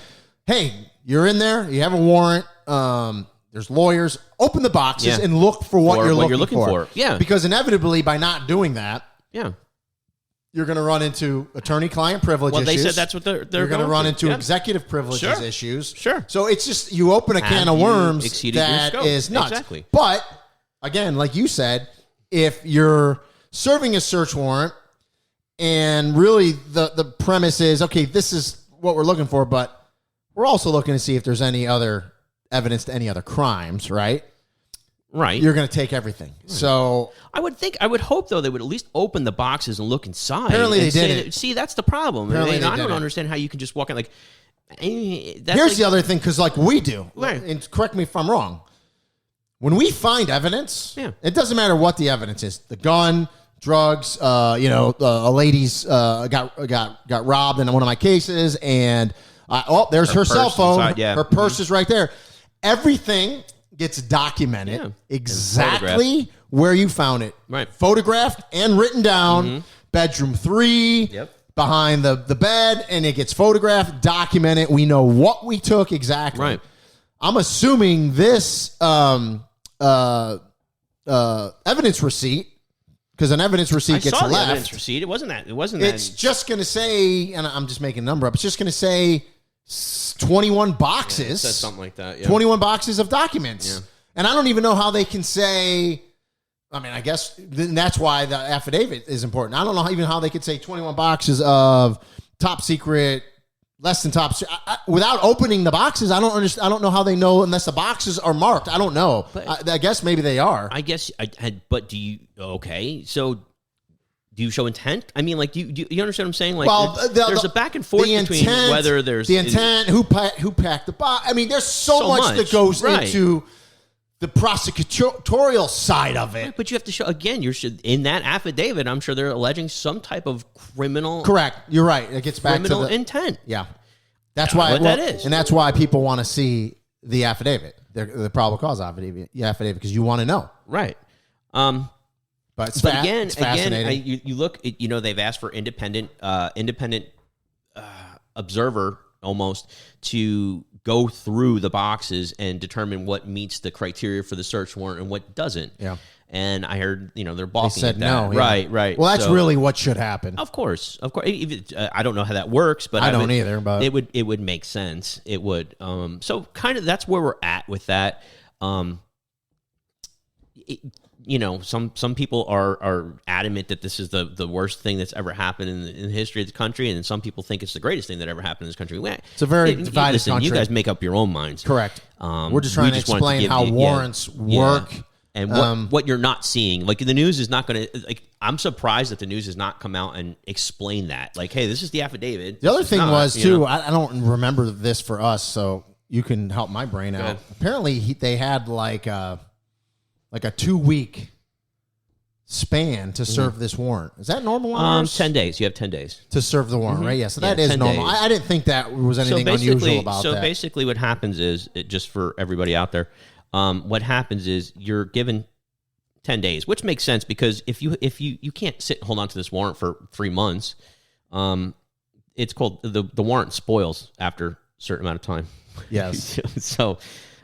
S1: hey, you're in there. You have a warrant. There's lawyers. Open the boxes and look for what you're looking for.
S2: Yeah,
S1: because inevitably, by not doing that,
S2: you're
S1: going to run into attorney-client privilege issues.
S2: Well, they said that's what they're
S1: You're going to run into executive privileges issues.
S2: Sure.
S1: So it's just, you open a can of worms that is nuts.
S2: Exactly.
S1: But, again, like you said, if you're serving a search warrant and really the premise is, okay, this is what we're looking for, but we're also looking to see if there's any other evidence to any other crimes, right?
S2: Right.
S1: You're going to take everything. Right. So
S2: I would hope, though, they would at least open the boxes and look inside.
S1: Apparently they didn't.
S2: See, that's the problem. I don't understand how you can just walk in like...
S1: Here's the other thing, because like we do, and correct me if I'm wrong, when we find evidence, it doesn't matter what the evidence is. The gun, drugs, a lady's got robbed in one of my cases, and there's her cell phone. Inside, her purse is right there. Everything gets documented exactly where you found it.
S2: Right.
S1: Photographed and written down. Bedroom 3.
S2: Yep.
S1: Behind the bed, and it gets photographed, documented. We know what we took exactly.
S2: Right.
S1: I'm assuming this evidence receipt, because an evidence receipt gets left.
S2: Evidence receipt. It wasn't that.
S1: It's just going to say, and I'm just making a number up. It's just going to say 21 boxes.
S2: Yeah, it says something like that. Yeah.
S1: 21 boxes of documents.
S2: Yeah.
S1: And I don't even know how they can say. I mean, I guess that's why the affidavit is important. I don't know even how they could say 21 boxes of top secret, less than top secret. Without opening the boxes, I don't understand. I don't know how they know unless the boxes are marked. I don't know. But I guess maybe they are.
S2: I guess but do you, so do you show intent? I mean, like, do you understand what I'm saying? Like, well, there's a back and forth between whether there's...
S1: The intent, who packed the box. I mean, there's so much that goes into... the prosecutorial side of it.
S2: Right, but you have to show, again, in that affidavit, I'm sure they're alleging some type of criminal...
S1: Correct. You're right. It gets back to
S2: criminal intent.
S1: Yeah. That's why...
S2: that is.
S1: And that's why people want to see the affidavit, the probable cause affidavit, because you want to know.
S2: Right.
S1: But it's fascinating.
S2: You look, they've asked for independent observer almost to go through the boxes and determine what meets the criteria for the search warrant and what doesn't.
S1: Yeah.
S2: And I heard, they're balking
S1: they said
S2: at that.
S1: No. Yeah.
S2: Right.
S1: Well, that's really what should happen.
S2: Of course. I don't know how that works, but
S1: I don't either. But
S2: it would make sense. It would. So kind of that's where we're at with that. Some people are adamant that this is the worst thing that's ever happened in the history of the country, and some people think it's the greatest thing that ever happened in this country.
S1: It's a very divided country.
S2: You guys make up your own minds.
S1: Correct. We're just trying to explain how warrants work
S2: And what you're not seeing, like the news is not going to, like, I'm surprised that the news has not come out and explain that. Like, hey, this is the affidavit.
S1: The other thing was, too, I don't remember this for us, so you can help my brain out. Apparently, they had like a 2-week span to serve this warrant. Is that normal?
S2: 10 days. You have 10 days
S1: to serve the warrant, right? Yeah, so that is normal. I didn't think that was anything unusual about that.
S2: So basically what happens is, just for everybody out there, what happens is you're given 10 days, which makes sense because if you can't sit and hold on to this warrant for 3 months, it's called the warrant spoils after a certain amount of time.
S1: Yes.
S2: So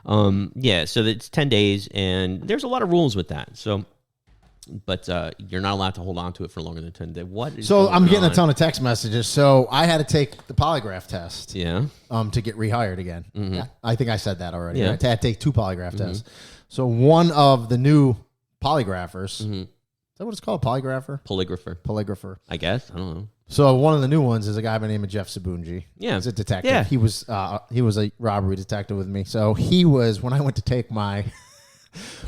S2: it's 10 days, and there's a lot of rules with that. So, but you're not allowed to hold on to it for longer than 10 days.
S1: I'm getting a ton of text messages. So I had to take the polygraph test.
S2: Yeah.
S1: To get rehired again. Mm-hmm. Yeah, I think I said that already.
S2: Yeah.
S1: Right? I had to take 2 polygraph tests. So one of the new polygraphers. Mm-hmm. Is that what it's called? Polygrapher.
S2: I guess. I don't know.
S1: So one of the new ones is a guy by the name of Jeff Sabunji.
S2: Yeah.
S1: He's a detective.
S2: Yeah.
S1: He was a robbery detective with me. So he was, when I went to take my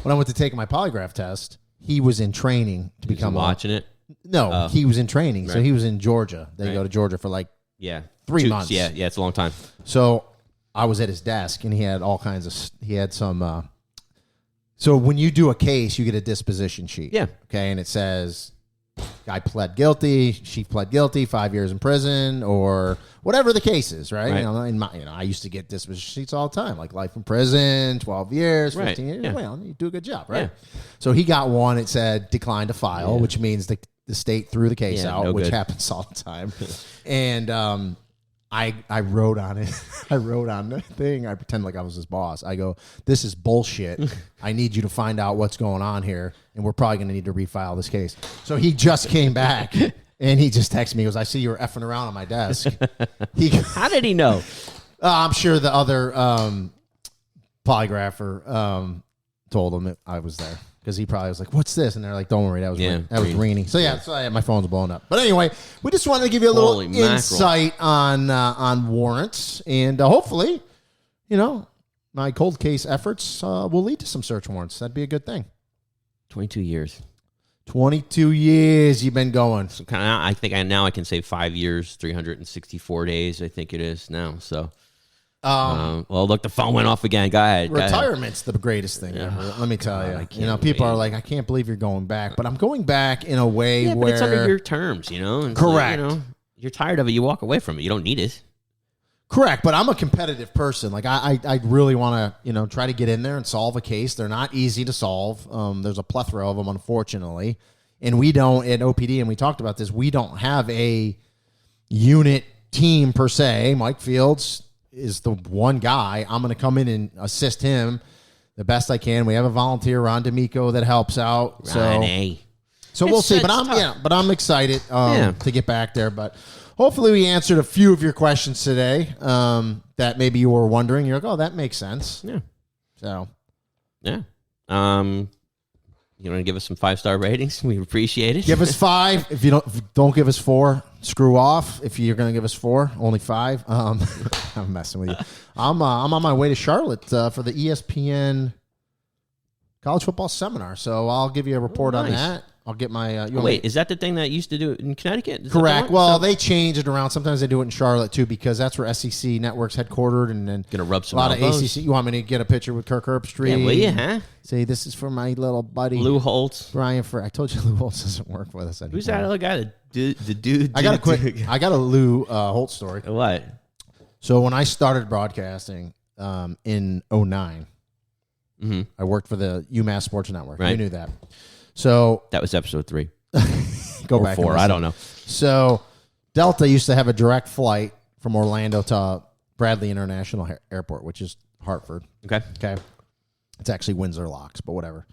S1: polygraph test, he was in training to become
S2: watching it.
S1: No, he was in training. Right. So he was in Georgia. They go to Georgia for 3 months.
S2: Yeah, it's a long time.
S1: So I was at his desk, and he had all kinds of. He had some. So when you do a case, you get a disposition sheet.
S2: Yeah.
S1: Okay, and it says, guy pled guilty, she pled guilty, 5 years in prison, or whatever the case is, right? I used to get disposition sheets all the time, like life in prison, 12 years, 15 years. Yeah. Well, you do a good job, right? Yeah. So he got one. It said decline to file, which means the state threw the case out, which happens all the time. And I wrote on it. I wrote on the thing. I pretend like I was his boss. I go, this is bullshit. I need you to find out what's going on here, and we're probably going to need to refile this case. So he just came back, and he just texted me. He goes, I see you were effing around on my desk.
S2: How did he know?
S1: I'm sure the other polygrapher told him that I was there. Because he probably was like, what's this? And they're like, don't worry, that was Rini. So my phone's blowing up. But anyway, we just wanted to give you a little insight on warrants. And hopefully, my cold case efforts will lead to some search warrants. That'd be a good thing.
S2: 22 years.
S1: 22 years you've been going.
S2: So I think I can say 5 years, 364 days, I think it is now. So. Well, look, the phone went off again. Go ahead.
S1: Retirement's the greatest thing ever. Let me tell you. People are like, I can't believe you're going back, but I'm going back in a way where
S2: but it's under your terms, And
S1: correct.
S2: So, you're tired of it. You walk away from it. You don't need it.
S1: Correct, but I'm a competitive person. Like I really want to, try to get in there and solve a case. They're not easy to solve. There's a plethora of them, unfortunately, and we don't at OPD. And we talked about this. We don't have a unit team per se. Mike Fields is the one guy. I'm going to come in and assist him the best I can. We have a volunteer, Ron D'Amico, that helps out. So we'll see. But I'm excited to get back there. But hopefully we answered a few of your questions today that maybe you were wondering. You're like, oh, that makes sense.
S2: Yeah.
S1: So.
S2: Yeah. You want to give us some 5-star ratings? We appreciate it.
S1: Give us 5. If you don't give us 4, screw off. If you're going to give us 4, only 5. I'm messing with you. I'm on my way to Charlotte for the ESPN college football seminar, so I'll give you a report on that. I'll get my.
S2: Is that the thing that used to do it in Connecticut?
S1: Correct. Well, they change it around. Sometimes they do it in Charlotte too, because that's where SEC Network's headquartered, and then
S2: gonna rub some
S1: a lot
S2: elbows.
S1: of ACC. You want me to get a picture with Kirk Herbstreit?
S2: Yeah, will you? Huh?
S1: Say this is for my little buddy
S2: Lou Holtz.
S1: Brian. I told you Lou Holtz doesn't work with us anymore.
S2: Who's that other guy? The dude.
S1: I got a Lou Holtz story.
S2: What?
S1: So when I started broadcasting in 2009, I worked for the UMass Sports Network.
S2: Right.
S1: You knew that. So
S2: that was episode 3.
S1: Go
S2: or
S1: back
S2: 4. I don't know.
S1: So Delta used to have a direct flight from Orlando to Bradley International Airport, which is Hartford.
S2: Okay.
S1: It's actually Windsor Locks, but whatever.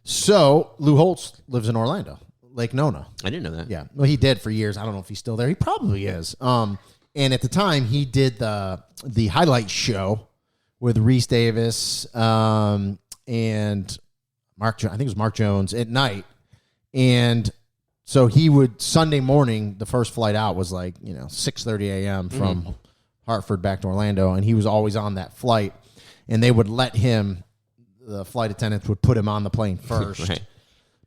S1: So Lou Holtz lives in Orlando, Lake Nona.
S2: I didn't know that.
S1: Yeah. Well, he did for years. I don't know if he's still there. He probably is. And at the time, he did the highlight show with Reese Davis and Mark. I think it was Mark Jones at night. And so he would, Sunday morning, the first flight out was 6:30 a.m. from Hartford back to Orlando, and he was always on that flight. And they would let him, the flight attendants would put him on the plane first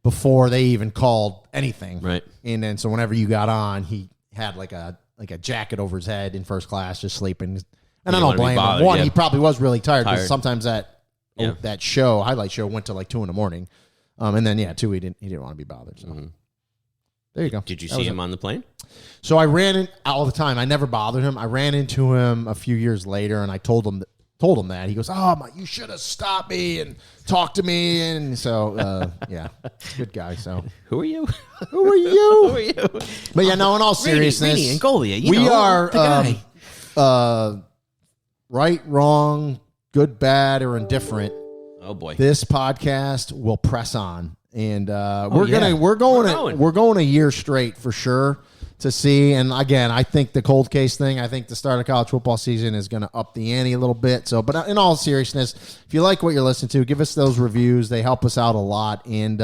S1: before they even called anything.
S2: Right.
S1: And then so whenever you got on, he had like a jacket over his head in first class, just sleeping. And I don't blame him. One, he probably was really tired because sometimes that highlight show went to like 2 a.m. And then 2, he didn't want to be bothered. So there you go.
S2: Did you see him on the plane?
S1: So I ran in all the time. I never bothered him. I ran into him a few years later, and I told him that. He goes, "Oh, you should have stopped me and talked to me." And so, good guy. So
S2: who are you?
S1: Who are you? Who are you? But in all seriousness,
S2: Rainey and Golia,
S1: we are right, wrong, good, bad, or indifferent.
S2: Oh boy,
S1: this podcast will press on, and we're going a year straight for sure to see. And again, I think the cold case thing, I think the start of college football season is going to up the ante a little bit. So, but in all seriousness, if you like what you're listening to, give us those reviews. They help us out a lot. And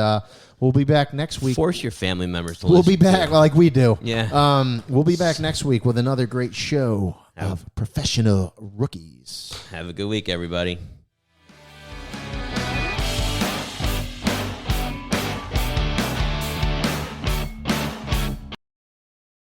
S1: we'll be back next week.
S2: Force your family members to
S1: We'll be back like we do.
S2: Yeah.
S1: We'll be back next week with another great show of professional rookies.
S2: Have a good week, everybody.